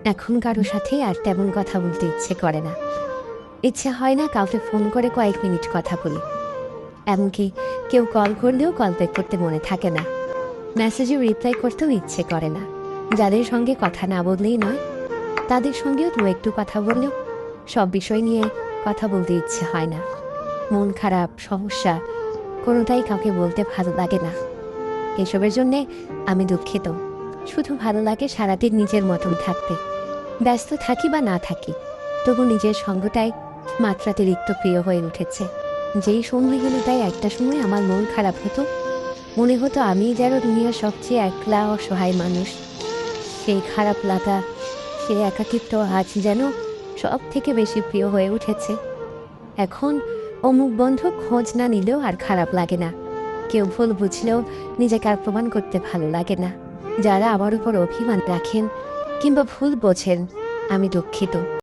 এখন কারো সাথে আর তেমন কথা বলতে ইচ্ছে করে না। ইচ্ছে হয় না কাউকে ফোন করে কয়েক মিনিট কথা বলি। এমনকি কেউ কল করলেও কল ব্যাক করতে মনে থাকে না। মেসেজে রিপ্লাই করতেও ইচ্ছে করে না। যাদের সঙ্গে কথা না বললেই নয়, তাদের সঙ্গেও দু একটু কথা বললেও সব বিষয় নিয়ে কথা বলতে ইচ্ছে হয় না। মন খারাপ, সমস্যা কোনোটাই কাউকে বলতে ভালো লাগে না। এসবের জন্যে আমি দুঃখিত। শুধু ভালো লাগে সারাদিন নিজের মতন থাকতে। ব্যস্ত থাকি বা না থাকি, তবু নিজের সঙ্গটাই মাত্রাতিরিক্ত প্রিয় হয়ে উঠেছে। যেই সময়গুলো তাই একটা সময় আমার মন খারাপ হতো, মনে হতো আমি যেন দুনিয়ার সবচেয়ে একলা অসহায় মানুষ। সেই খারাপ লাগা, সেই একাকিত্ব আজ যেন সব থেকে বেশি প্রিয় হয়ে উঠেছে। এখন অমুক বন্ধু খোঁজ না নিলেও আর খারাপ লাগে না। কেউ ভুল বুঝলেও নিজেকে আর প্রমাণ করতে ভালো লাগে না। যারা আমার উপর অভিমান রাখেন কিংবা ভুল বোঝেন, আমি দুঃখিত।